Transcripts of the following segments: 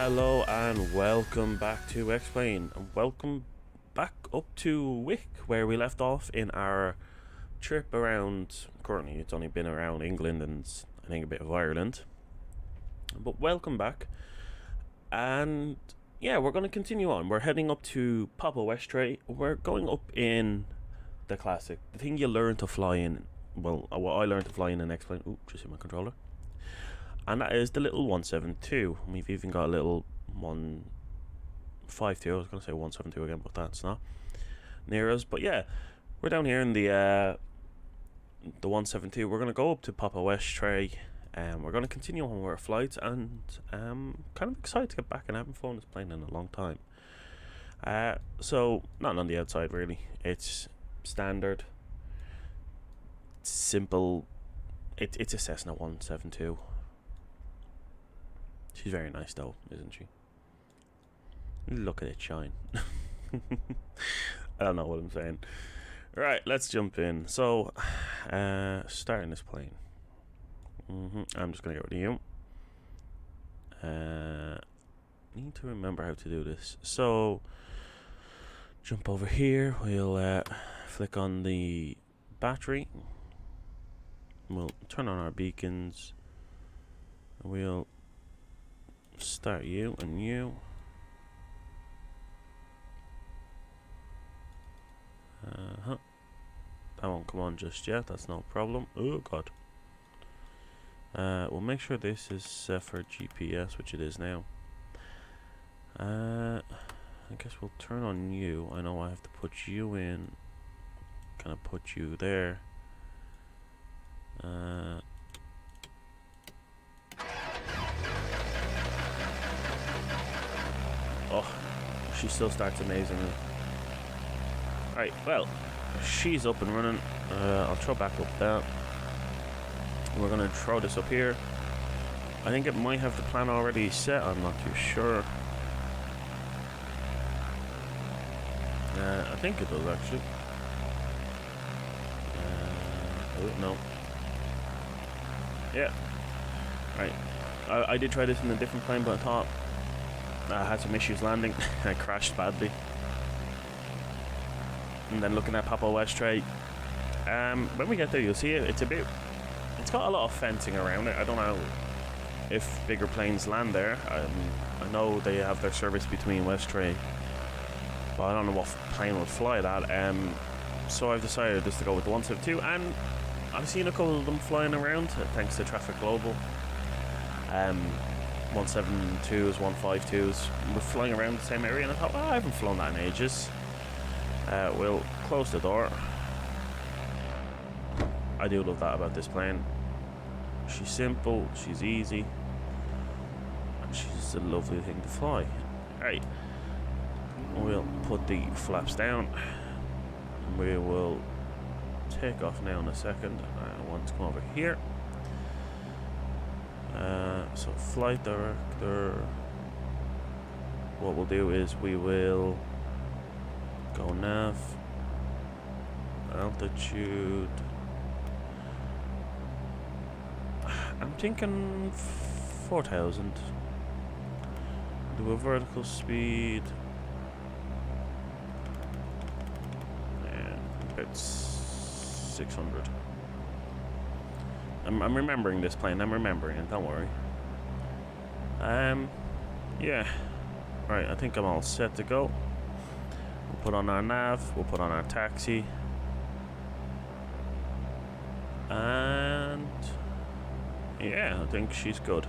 Hello and welcome back to Explain, and welcome back up to Wick, where we left off in our trip around. Currently it's only been around England and I think a bit of Ireland, but welcome back. And yeah, we're going to continue on. We're heading up to Pap Westray. We're going up in the classic, the thing you learn to fly in. Well, what I learned to fly in Explain. Ooh, just hit my controller. And that is the little 172. We've even got a little 152. I was going to say 172 again, but that's not near us. But yeah, we're down here in the 172. We're going to go up to Pap Westray, and we're going to continue on with our flights. And kind of excited to get back, and I haven't flown this plane in a long time. So not on the outside really. It's standard, simple. It's a Cessna 172. She's very nice though, isn't she? Look at it shine. I don't know what I'm saying. Right, let's jump in. So, starting this plane. I'm just going to get rid of you. Need to remember how to do this. So, jump over here. We'll flick on the battery. We'll turn on our beacons. We'll start you and you. That won't come on just yet. That's no problem. Oh god. We'll make sure this is set for GPS, which it is now. I guess we'll turn on you. I know I have to put you in. Kind of put you there. Oh, she still starts amazingly. Right, well, she's up and running. I'll throw back up that. We're going to throw this up here. I think it might have the plan already set. I'm not too sure. I think it does actually. Oh, no. Yeah. Right. I did try this in a different plane, but I thought I had some issues landing. I crashed badly. And then looking at Pap Westray, when we get there you'll see it. It's got a lot of fencing around it. I don't know if bigger planes land there. I know they have their service between Westray, but I don't know what plane will fly that. So I've decided just to go with the 172, and I've seen a couple of them flying around thanks to Traffic Global. 172s, 152s were flying around the same area, and I thought, well, I haven't flown that in ages. We'll close the door. I do love that about this plane. She's simple, she's easy, and she's a lovely thing to fly. Right, we'll put the flaps down. We will take off now in a second. I want to come over here. So flight director, what we'll do is we will go nav, altitude. I'm thinking 4,000. Do a vertical speed. And it's 600. I'm remembering this plane. I'm remembering it. Don't worry. Yeah. Right. I think I'm all set to go. We'll put on our nav. We'll put on our taxi. And yeah, I think she's good.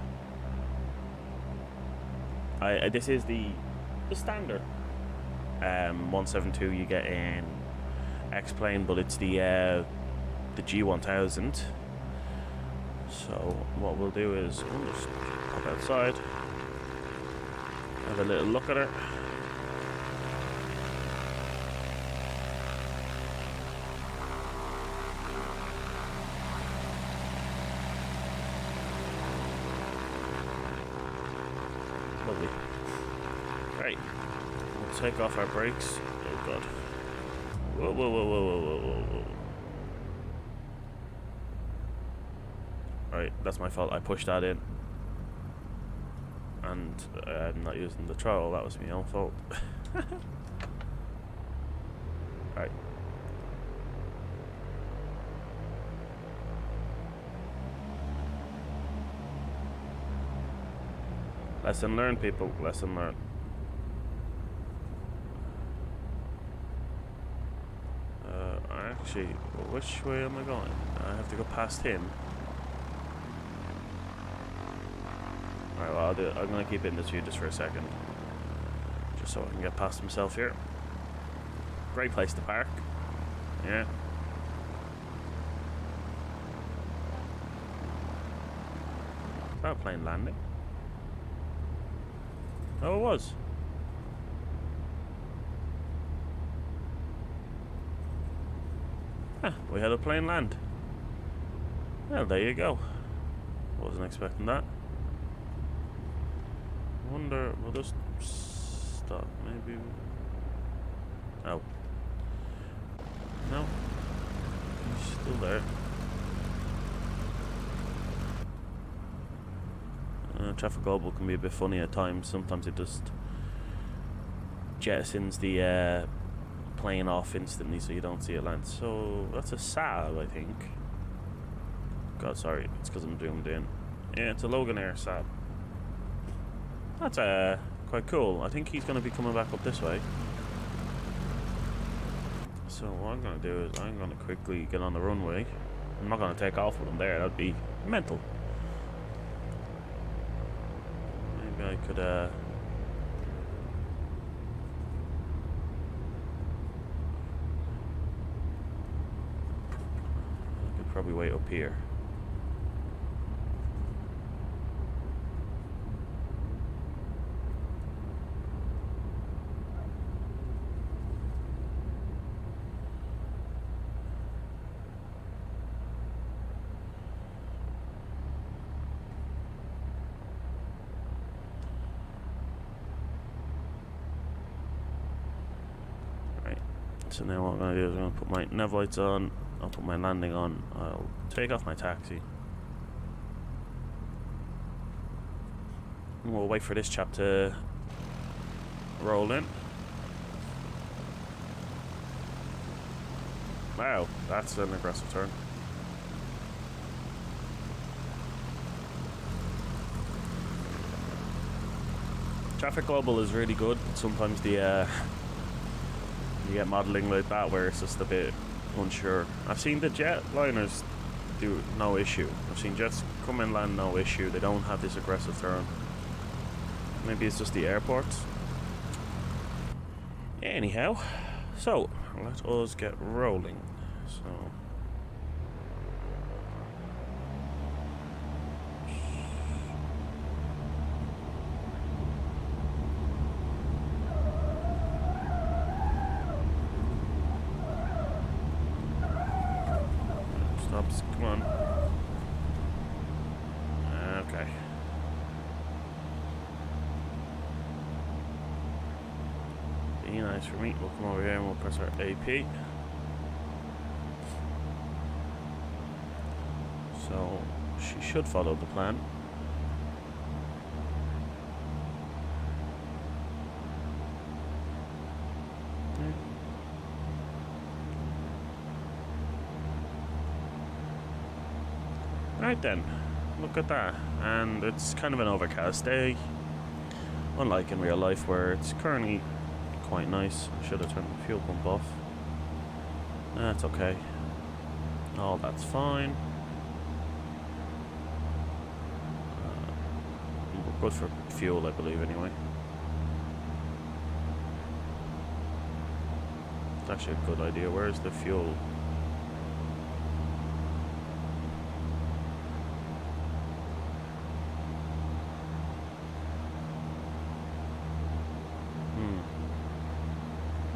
This is the standard 172 you get in X-Plane, but it's the G1000. So what we'll do is we'll just pop outside, have a little look at her. Lovely. Right, we'll take off our brakes. Oh god. Whoa, whoa, whoa, whoa, whoa, whoa, whoa. Right, that's my fault. I pushed that in. and I'm not using the throttle. That was my own fault. Right. Lesson learned, people. Lesson learned. Actually, which way am I going? I have to go past him. Alright, well, I'll do it. I'm going to keep in this view just for a second. Just so I can get past himself here. Great place to park. Yeah. Is that a plane landing? Oh, it was. Ah, we had a plane land. Well, there you go. Wasn't expecting that. Wonder, we'll just stop, maybe. Oh. No. He's still there. Traffic Global can be a bit funny at times. Sometimes it just jettisons the plane off instantly so you don't see it land. So that's a Saab, I think. God, sorry, it's because I'm zoomed in. Yeah, it's a Logan Air Saab. That's quite cool. I think he's going to be coming back up this way. So what I'm going to do is I'm going to quickly get on the runway. I'm not going to take off with him there. That'd be mental. Maybe I could I could probably wait up here. So now what I'm going to do is I'm going to put my nav lights on, I'll put my landing on, I'll take off my taxi. And we'll wait for this chap to roll in. Wow, that's an aggressive turn. Traffic Global is really good. Sometimes the you get modelling like that where it's just a bit unsure. I've seen the jetliners do no issue. I've seen jets come and land no issue. They don't have this aggressive turn. Maybe it's just the airports. Anyhow, so let us get rolling. So come on. Okay. Be nice for me. We'll come over here and we'll press our AP. So she should follow the plan. Right then, look at that, and it's kind of an overcast day, unlike in real life where it's currently quite nice. I should have turned the fuel pump off. That's okay. All that's fine. We're good for fuel, I believe, anyway. It's actually a good idea. Where's the fuel?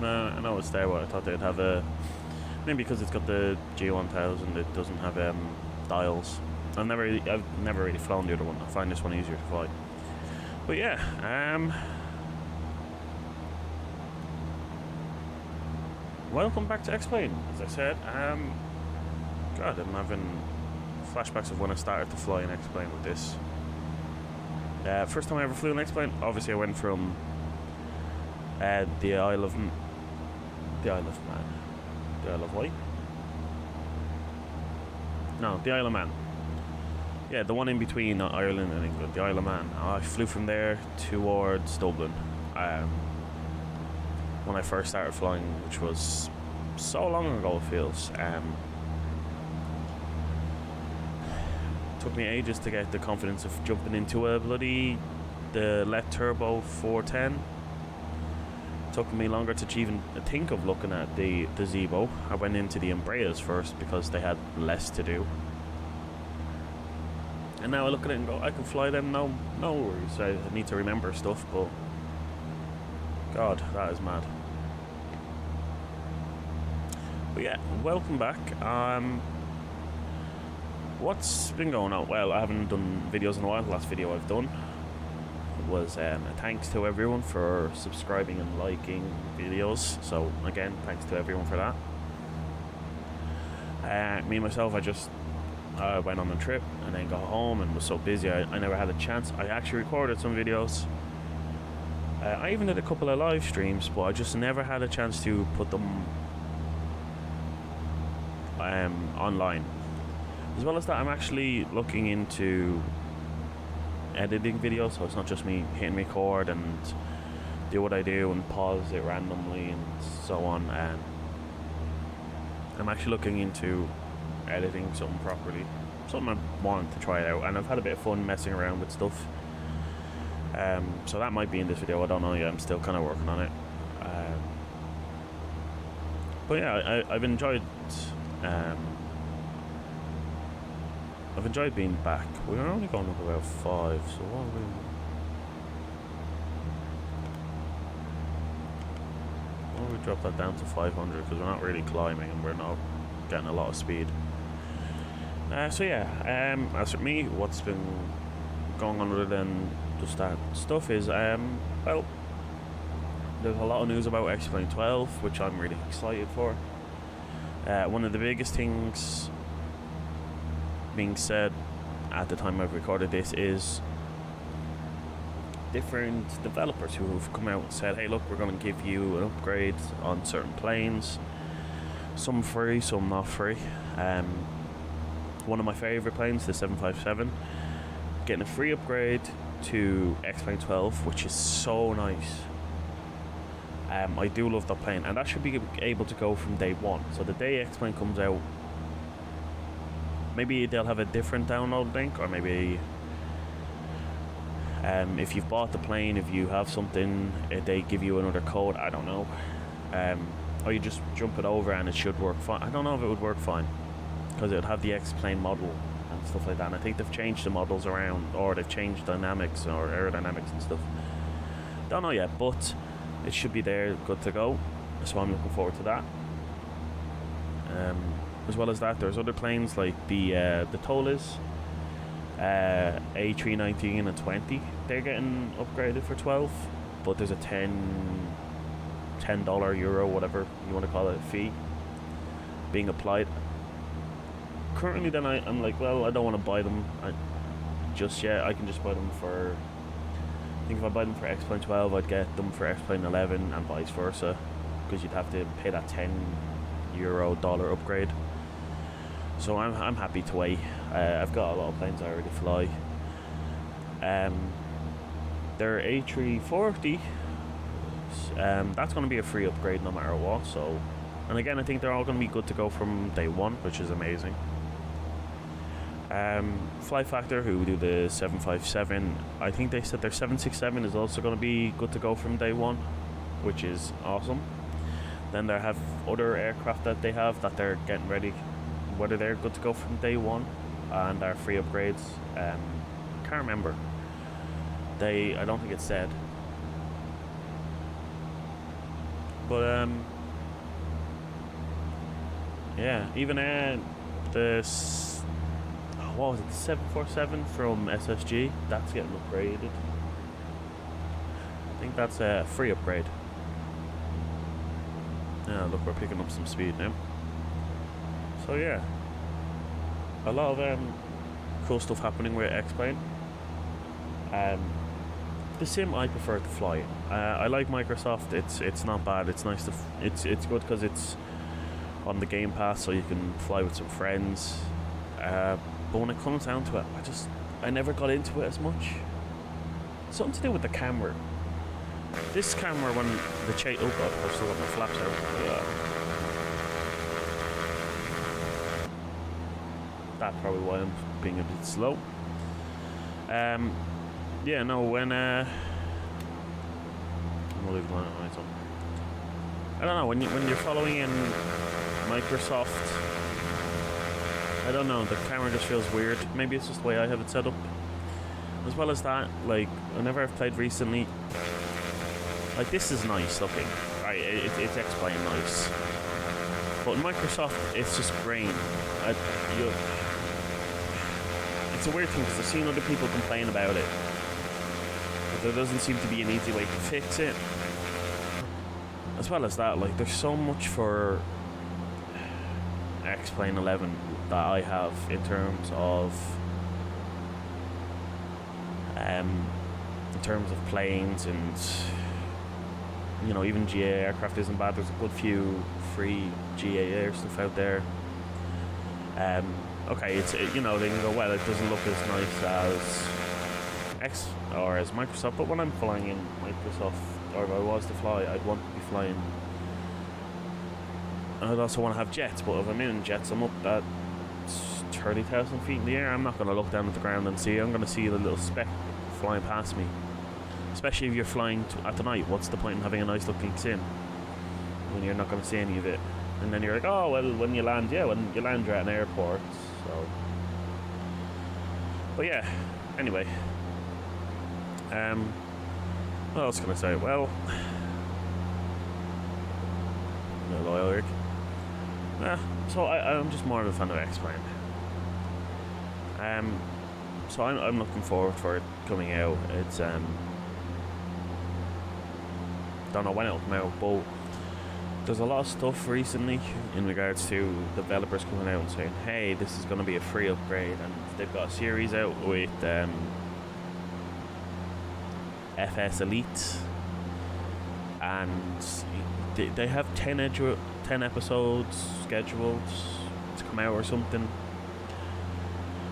I know it's there, but I thought they'd have a... Maybe because it's got the G1000, it doesn't have dials. I've never really flown the other one. I find this one easier to fly. But yeah, welcome back to X-Plane. As I said, God, I'm having flashbacks of when I started to fly in X-Plane with this. First time I ever flew an X-plane, obviously I went from the Isle of Man. The Isle of Wight? No, the Isle of Man. Yeah, the one in between Ireland and England, the Isle of Man. I flew from there towards Dublin. When I first started flying, which was so long ago it feels. Took me ages to get the confidence of jumping into the Let Turbo 410. Took me longer to even think of looking at the Zibo. I went into the Embraers first because they had less to do. And now I look at it and go, I can fly them, no worries. I need to remember stuff, but God, that is mad. But yeah, welcome back. What's been going on? Well, I haven't done videos in a while. The last video I've done was a thanks to everyone for subscribing and liking videos. So again, thanks to everyone for that. Me and myself, I just went on a trip and then got home and was so busy I never had a chance. I actually recorded some videos. I even did a couple of live streams, but I just never had a chance to put them online. As well as that, I'm actually looking into editing videos, so it's not just me hitting record and do what I do and pause it randomly and so on. I'm actually looking into editing something properly, something I want to try out, and I've had a bit of fun messing around with stuff. So that might be in this video, I don't know yet, I'm still kind of working on it. But yeah, I've enjoyed being back. We were only going up about 5, so what we drop that down to 500 because we're not really climbing and we're not getting a lot of speed. So yeah, as for me, what's been going on other than just that stuff is, well, there's a lot of news about X-Plane 12, which I'm really excited for. One of the biggest things being said at the time I've recorded this is different developers who have come out and said, hey look, we're going to give you an upgrade on certain planes, some free, some not free. One of my favourite planes, the 757, getting a free upgrade to X-Plane 12, which is so nice. I do love that plane, and that should be able to go from day one. So the day X-Plane comes out, maybe they'll have a different download link, or maybe if you've bought the plane, if you have something, they give you another code, I don't know. Or you just jump it over and it should work fine. I don't know if it would work fine, because it would have the X-Plane model and stuff like that. And I think they've changed the models around, or they've changed dynamics or aerodynamics and stuff. Don't know yet, but it should be there, good to go. So I'm looking forward to that. As well as that, there's other planes like the Tolas, A319 and 20. They're getting upgraded for 12, but there's a $10 euro, whatever you want to call it, fee being applied. Currently, then I'm like, well, I don't want to buy them just yet. I can just buy them for, I think if I buy them for X-Plane 12, I'd get them for X-Plane 11 and vice versa, because you'd have to pay that $10 upgrade. So I'm happy to wait. I've got a lot of planes I already fly. Their A340, that's going to be a free upgrade no matter what. So, and again, I think they're all going to be good to go from day one, which is amazing. Fly Factor, who do the 757, I think they said their 767 is also going to be good to go from day one, which is awesome. Then they have other aircraft that they have that they're getting ready, whether they're good to go from day one and are free upgrades. Can't remember. I don't think it said. But yeah, even what was it, the 747 from SSG, that's getting upgraded. I think that's a free upgrade. Yeah, look, we're picking up some speed now. So yeah, a lot of cool stuff happening with X-Plane. The sim I prefer to fly. I like Microsoft. It's not bad. It's nice to. It's good because it's on the Game Pass, so you can fly with some friends. But when it comes down to it, I never got into it as much. Something to do with the camera. This camera, when the chase. Oh god, I've still got my flaps out. That's probably why I'm being a bit slow. Yeah, no, when I'm gonna leave the lights on. I don't know, when you're following in Microsoft, I don't know, the camera just feels weird. Maybe it's just the way I have it set up. As well as that, like, whenever I've played recently, like, this is nice looking, right? It's X-Plane nice, but in Microsoft, it's just grain. It's a weird thing because I've seen other people complain about it. There doesn't seem to be an easy way to fix it. As well as that, like, there's so much for X-Plane 11 that I have in terms of planes, and you know, even GA aircraft isn't bad. There's a good few free GA air stuff out there. Okay, you know, they can go, well, it doesn't look as nice as or as Microsoft, but when I'm flying in Microsoft, or if I was to fly, I'd want to be flying. I'd also want to have jets, but if I'm in jets, I'm up at 30,000 feet in the air. I'm not going to look down at the ground and see. I'm going to see the little speck flying past me. Especially if you're flying at the night. What's the point in having a nice looking sim when you're not going to see any of it? And then you're like, oh well, when you land, you're at an airport. So, but yeah. Anyway. What else can I say? Well, no loyal Rick. So I'm just more of a fan of X-Plane. So I'm looking forward for it coming out. It's don't know when it'll come out, but there's a lot of stuff recently in regards to developers coming out and saying, hey, this is going to be a free upgrade, and they've got a series out with FS Elite, and they have 10 episodes scheduled to come out or something,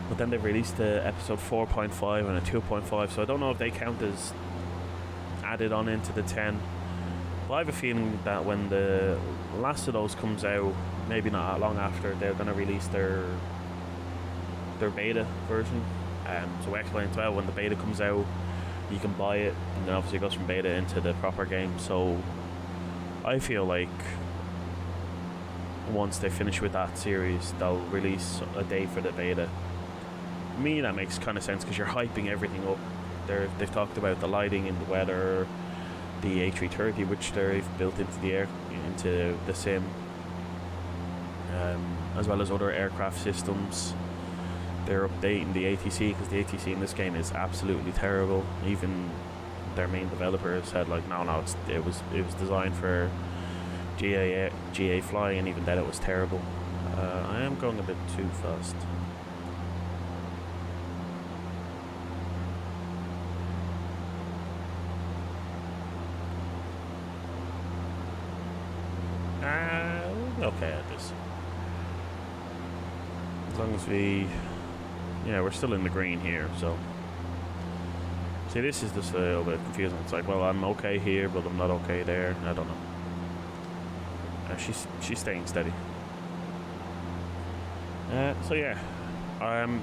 but then they've released a episode 4.5 and a 2.5, so I don't know if they count as added on into the 10, but I have a feeling that when the last of those comes out, maybe not that long after, they're going to release their beta version. So X-Plane 12, when the beta comes out, you can buy it, and then obviously it goes from beta into the proper game. So I feel like once they finish with that series, they'll release a day for the beta. To me, that makes kind of sense because you're hyping everything up. They've talked about the lighting and the weather, the A330, which they've built into the sim, as well as other aircraft systems. They're updating the ATC because the ATC in this game is absolutely terrible. Even their main developer said, like, no, it was designed for GA flying, and even then it was terrible. I am going a bit too fast. Okay at this. As long as we're still in the green here, so. See, this is just a little bit confusing. It's like, well, I'm okay here, but I'm not okay there. I don't know. She's staying steady. So yeah, I'm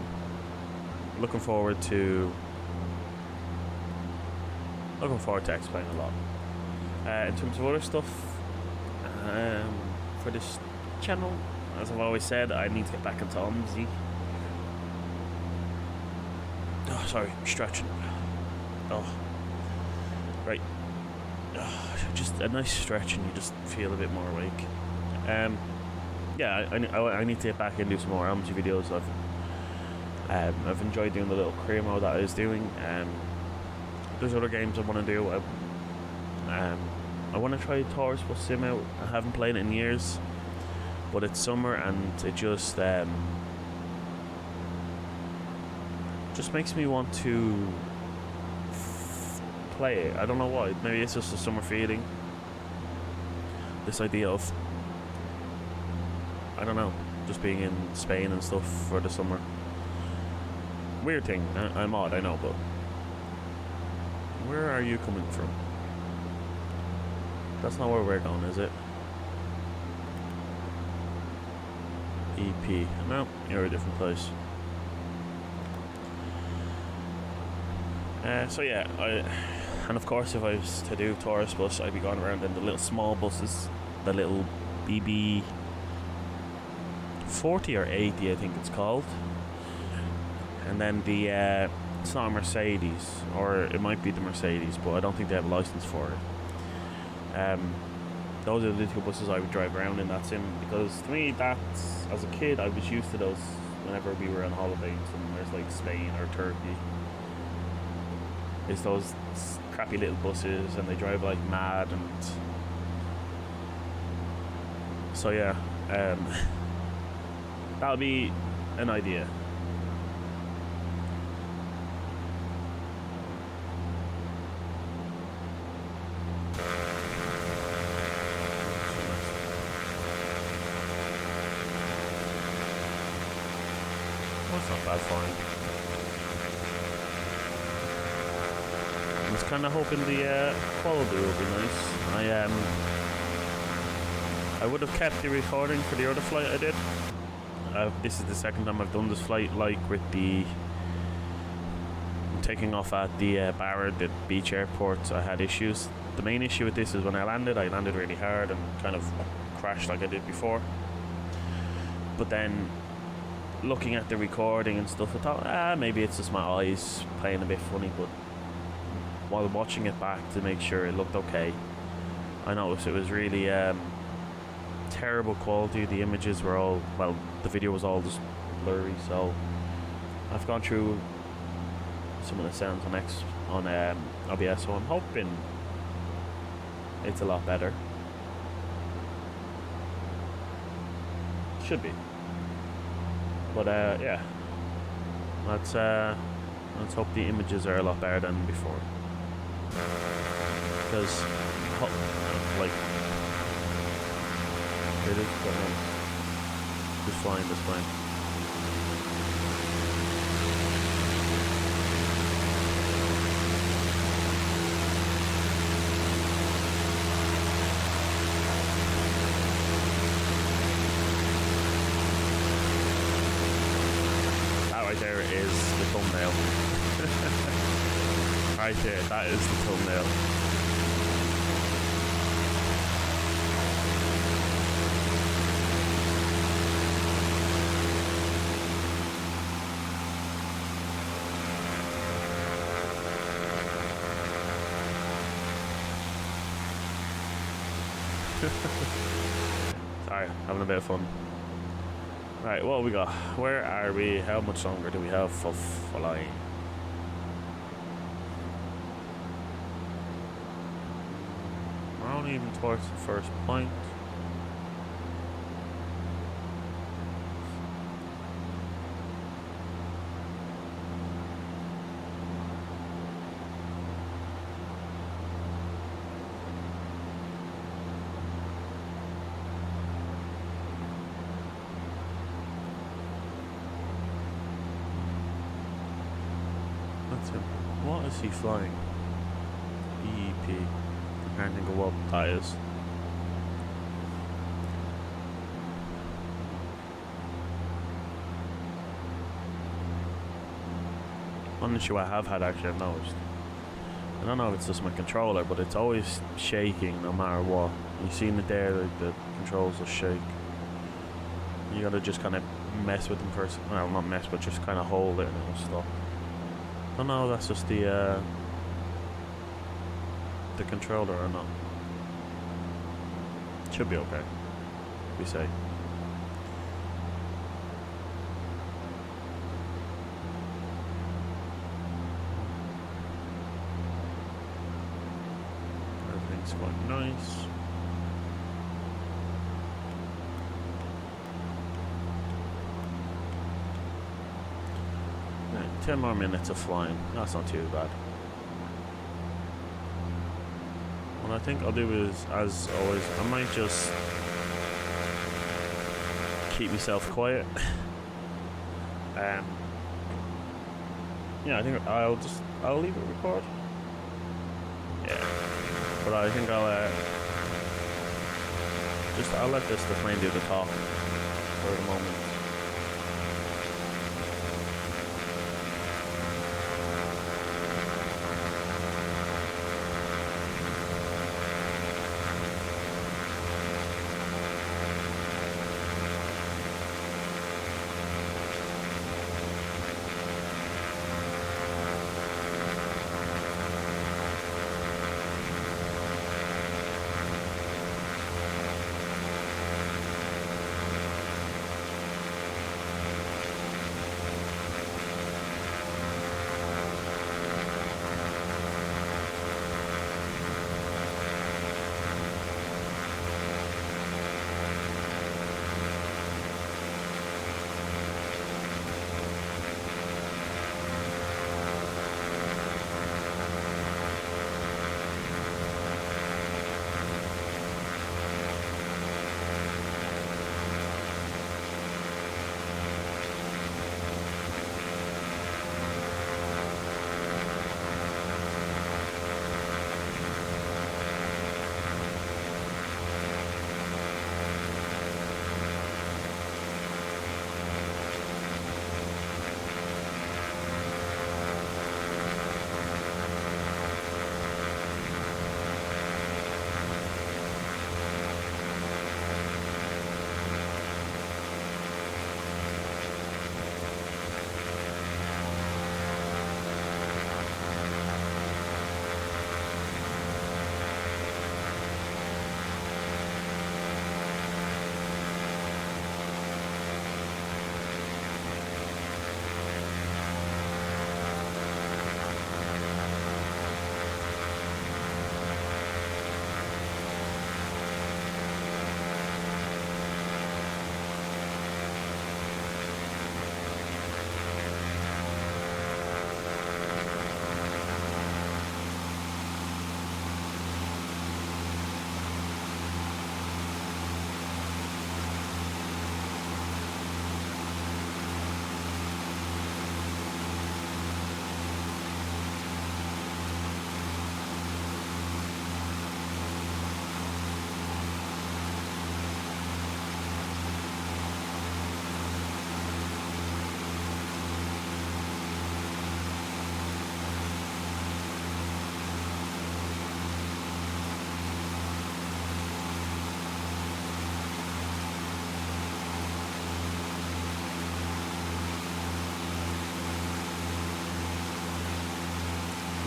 looking forward to X-Plane a lot. In terms of other stuff, for this channel, as I've always said, I need to get back into OMSI. Oh, sorry, stretching. Oh, right. Oh, just a nice stretch and you just feel a bit more awake. Yeah, I need to get back and do some more OMSI videos. I've enjoyed doing the little career mode that I was doing. There's other games I want to do. I want to try Taurus Bus Sim out. I haven't played it in years, but it's summer and it just makes me want to play it. I don't know why. Maybe it's just a summer feeling. This idea of, I don't know, just being in Spain and stuff for the summer. Weird thing. I'm odd, I know, but where are you coming from? That's not where we're going, is it? EP. No, you're a different place. So yeah, and of course if I was to do tourist bus, I'd be going around in the little small buses, the little BB 40 or 80 I think it's called. And then the, it's not a Mercedes, or it might be the Mercedes, but I don't think they have a license for it. Those are the two buses I would drive around in that sim, because to me, that's, as a kid, I was used to those whenever we were on holiday somewhere like Spain or Turkey. It's those crappy little buses and they drive like mad, and so yeah, that would be an idea. That's not bad flying. I was kind of hoping the quality would be nice. I would have kept the recording for the other flight I did. This is the second time I've done this flight, like with the taking off at the Barra, the beach airport. I had issues. The main issue with this is when I landed really hard and kind of crashed like I did before. But then looking at the recording and stuff, I thought, maybe it's just my eyes playing a bit funny, but while watching it back to make sure it looked okay, I noticed it was really terrible quality. The images were all, well, the video was all just blurry, so I've gone through some of the sounds on OBS, so I'm hoping it's a lot better. Should be. But yeah, let's hope the images are a lot better than before. Because, like, it is just flying this plane. Right there is the thumbnail. Right there, that is the thumbnail. Sorry, having a bit of fun. Right, what have we got? Where are we? How much longer do we have for flying? We're only even towards the first point. What is he flying? BEP. I can't think of what that is. One issue I have had, actually, I've noticed. I don't know if it's just my controller, but it's always shaking no matter what. You've seen it there, like the controls will shake. You gotta just kind of mess with them first. Well, not mess, but just kind of hold it and it'll stop. I don't know if that's just the controller or not. Should be okay, we say. Everything's quite nice. Right, 10 more minutes of flying. That's not too bad. what I think I'll do is, as always, I might just keep myself quiet. Yeah, I think I'll leave it record. Yeah, but I think I'll let this plane do the talk for the moment.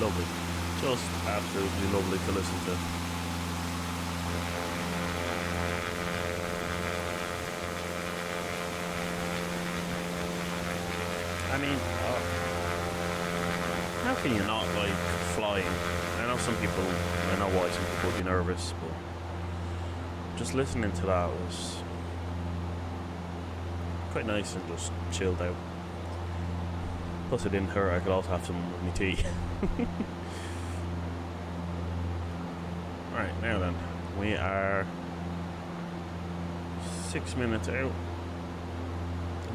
Lovely. Just absolutely lovely to listen to. I mean, how can you not like flying? I know why some people would be nervous, but just listening to that was quite nice and just chilled out. Plus it didn't hurt, I could also have some of my tea. Right, now then, we are 6 minutes out. And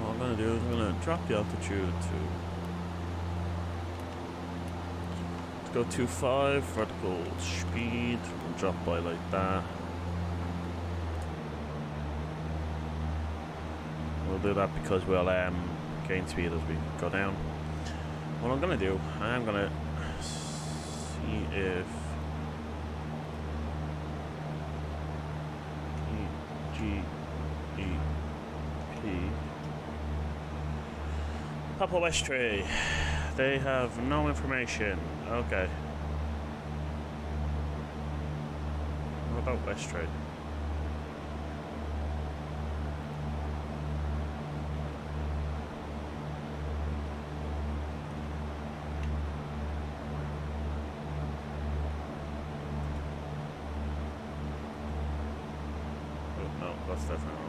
what I'm going to do is I'm going to drop the altitude to go 2.5, vertical speed, we'll drop by like that. We'll do that because we'll gain speed as we go down. What I'm going to do, I'm going to see if Pap Westray. They have no information. Okay. What about Westray? Oh, no, that's definitely wrong.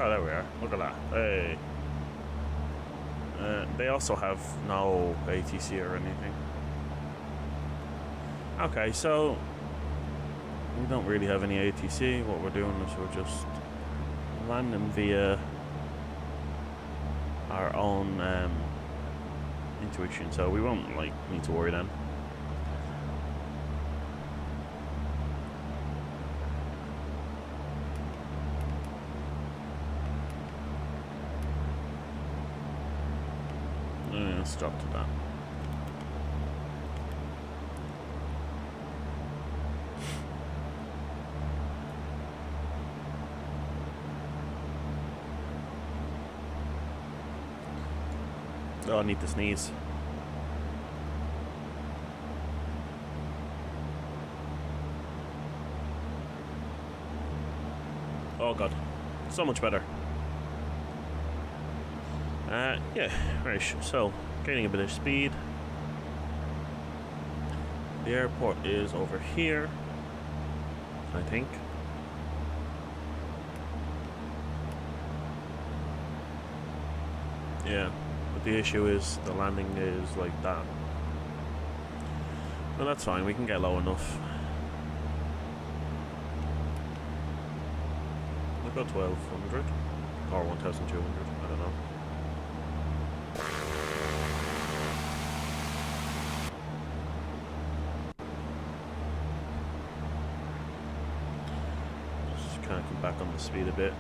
Oh, there we are. Look at that. Hey. They also have no ATC or anything. Okay, so we don't really have any ATC. What we're doing is we're just landing via our own intuition, so we won't like need to worry then. Let's drop to that. Oh, I need to sneeze. Oh god, so much better. Yeah, right, so gaining a bit of speed. The airport is over here, I think. Yeah, but the issue is the landing is like that. Well, that's fine, we can get low enough. We've got 1200 or 1200, I don't know. Just kind of come back on the speed a bit.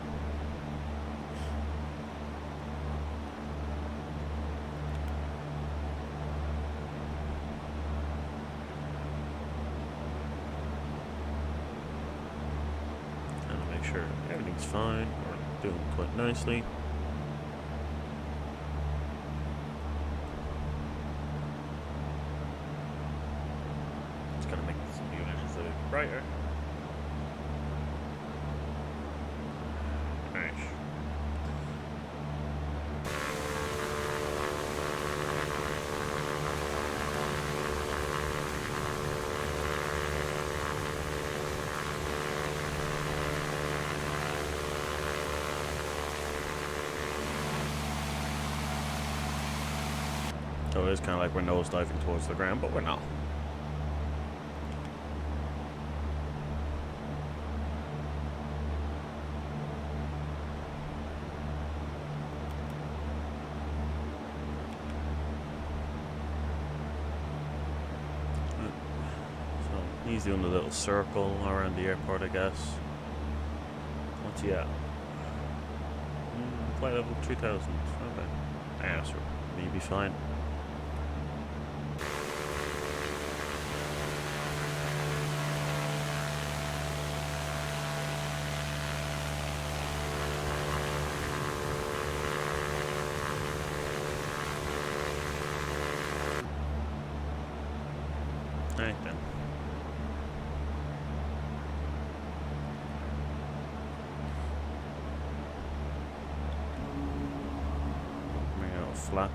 Sure, everything's fine. We're doing quite nicely. Just gonna make this unit a little bit brighter. Alright. So it is kind of like we're nose diving towards the ground, but we're not. So he's doing a little circle around the airport, I guess. What's he at? Flight level 3000. Okay. Yeah, so maybe fine. Right then. Bring out a flap.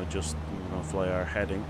Just fly our heading.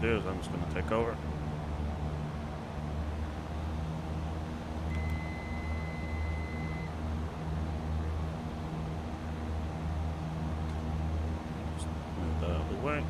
going to do is I'm just going to take over. Just move that out of the way.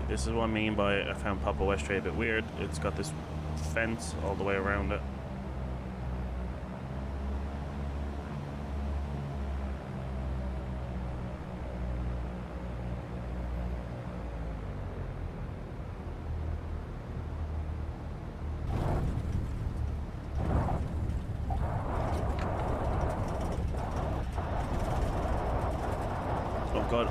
This is what I mean by I found Pap Westray a bit weird. It's got this fence all the way around it. Oh God.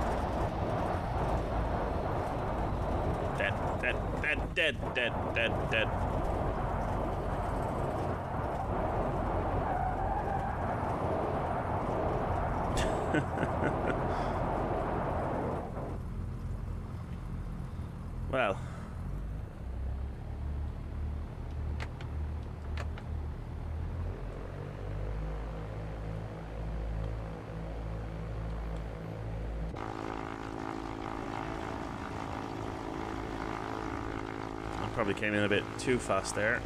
Dead. Well. Probably came in a bit too fast there.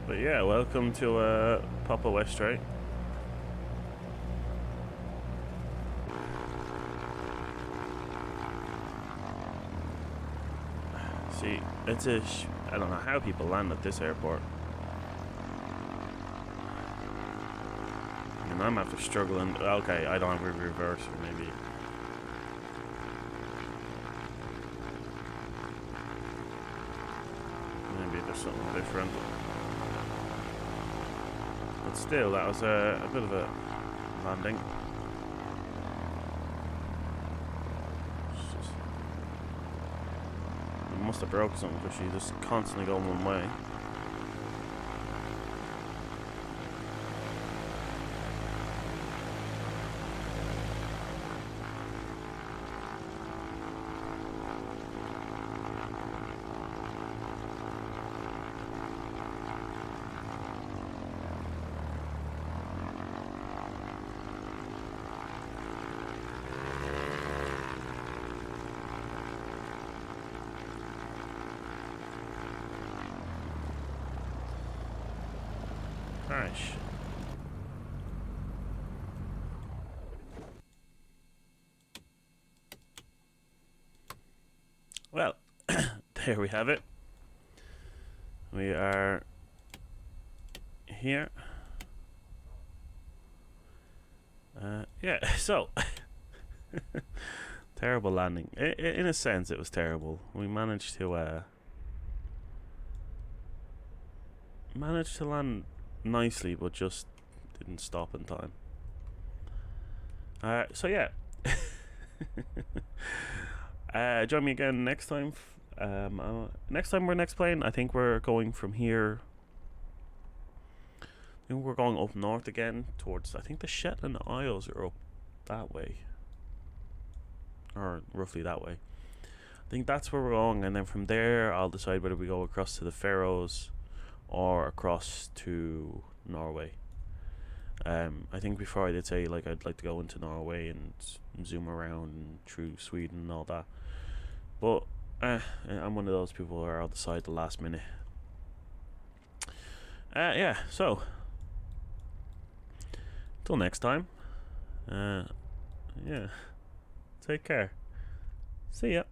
But yeah, welcome to Pap Westray. See, it's I don't know how people land at this airport. And I'm after struggling. Okay, I don't have a reverse, or maybe. Maybe there's something different. But still, that was a bit of a landing. It must have broke something because she just constantly going one way. Gosh. Well, there we have it. We are here. Yeah, so terrible landing. In a sense, it was terrible. We managed to land nicely, but just didn't stop in time. So yeah. Join me again next time. Next time we're next plane, I think we're going from here. I think we're going up north again towards, I think the Shetland Isles are up that way. Or roughly that way. I think that's where we're going, and then from there I'll decide whether we go across to the Faroes or across to Norway. I think before I did say like I'd like to go into Norway and zoom around and through Sweden and all that, but I'm one of those people who are out the side the last minute. Yeah, so till next time, yeah, take care, see ya.